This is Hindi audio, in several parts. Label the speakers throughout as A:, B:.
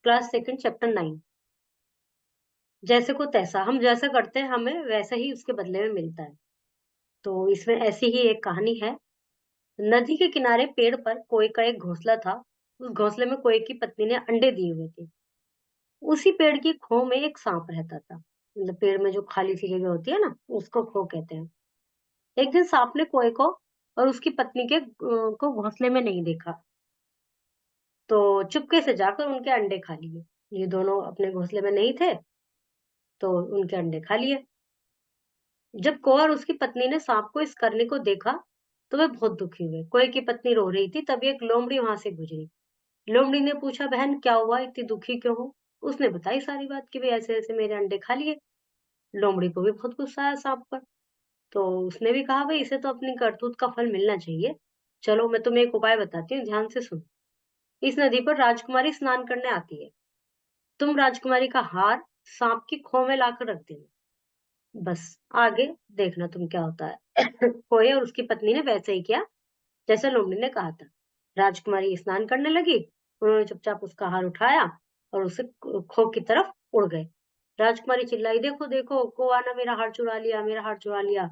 A: Class second chapter 9। जैसे को तैसा, हम जैसा करते हैं हमें वैसा ही उसके बदले में मिलता है। तो इसमें ऐसी ही एक कहानी है। नदी के किनारे पेड़ पर कोए का एक घोंसला था। उस घोंसले में कोए की पत्नी ने अंडे दिए हुए थे। उसी पेड़ की खो में एक सांप रहता था। मतलब पेड़ में जो खाली सी जगह होती है ना, उसको खो कहते हैं। एक दिन सांप ने कोए को और उसकी पत्नी के को घोंसले में नहीं देखा, तो चुपके से जाकर उनके अंडे खा लिए। ये दोनों अपने घोंसले में नहीं थे, तो उनके अंडे खा लिए। जब कौआ और उसकी पत्नी ने सांप को इस करने को देखा, तो वे बहुत दुखी हुए। कोए की पत्नी रो रही थी, तभी एक लोमड़ी वहां से गुजरी। लोमड़ी ने पूछा, बहन क्या हुआ, इतनी दुखी क्यों हो? उसने बताई सारी बात कि भाई ऐसे ऐसे मेरे अंडे खा लिए। लोमड़ी को भी बहुत गुस्सा आया सांप पर। तो उसने भी कहा, भाई इसे तो अपनी करतूत का फल मिलना चाहिए। चलो मैं तुम्हें एक उपाय बताती हूँ, ध्यान से सुन। इस नदी पर राजकुमारी स्नान करने आती है। तुम राजकुमारी का हार सांप की खो में लाकर रख देना। बस आगे देखना तुम क्या होता है। कोए और उसकी पत्नी ने वैसे ही किया जैसे लोमड़ी ने कहा था। राजकुमारी स्नान करने लगी। उन्होंने चुपचाप उसका हार उठाया और उसे खो की तरफ उड़ गए। राजकुमारी चिल्लाई, देखो देखो, कौआ ने मेरा हार चुरा लिया, मेरा हार चुरा लिया।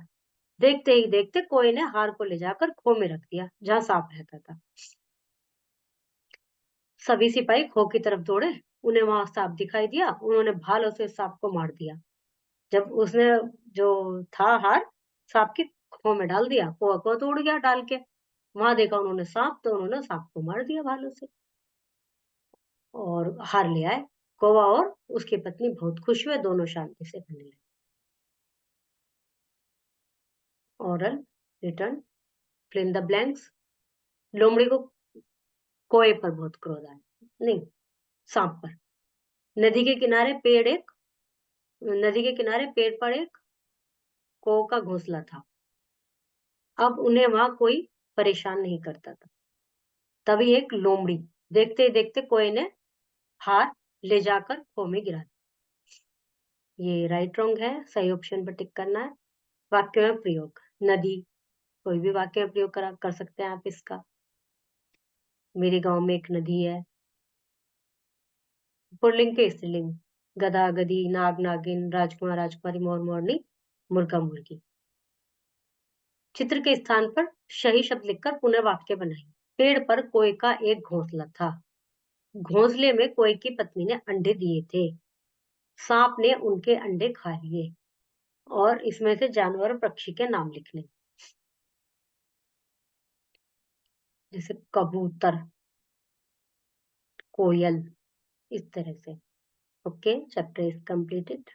A: देखते ही देखते कोए ने हार को ले जाकर खो में रख दिया जहाँ सांप रहता था। सभी सिपाही खो की तरफ दौड़े। उन्हें वहां सांप दिखाई दिया। उन्होंने भालों से सांप को मार दिया। जब उसने जो था हार सांप की खो में डाल दिया, कौआ को तो उड़ गया डाल के। वहां देखा उन्होंने सांप, तो उन्होंने सांप को मार दिया भालों से और हार ले आए। कौवा और उसकी पत्नी बहुत खुश हुए, दोनों शांति से रहने लगे। Oral return, fill in the blanks. लोमड़ी को कोए पर बहुत क्रोध आया, नहीं, सांप पर। नदी के किनारे पेड़ एक नदी के किनारे पेड़ पर एक कौ का घोंसला था। अब उन्हें वहां कोई परेशान नहीं करता था। तभी एक लोमड़ी देखते ही देखते कोए ने हार ले जाकर खो में गिरा दिया। ये राइट रॉन्ग है, सही ऑप्शन पर टिक करना है। वाक्य में प्रयोग, नदी, कोई भी वाक्य में प्रयोग कर सकते हैं आप इसका। मेरे गांव में एक नदी है। पुल्लिंग के स्त्रीलिंग, गधा गधी, नाग नागिन, राजकुमार राजकुमारी, मोर मोरनी, मुर्गा मुर्गी। चित्र के स्थान पर सही शब्द लिखकर पुनः वाक्य बनाइए। पेड़ पर कोए का एक घोंसला था। घोंसले में कोए की पत्नी ने अंडे दिए थे। सांप ने उनके अंडे खा लिए। और इसमें से जानवर और पक्षी के नाम लिखने, जैसे कबूतर, कोयल, इस तरह से। Okay, chapter is completed.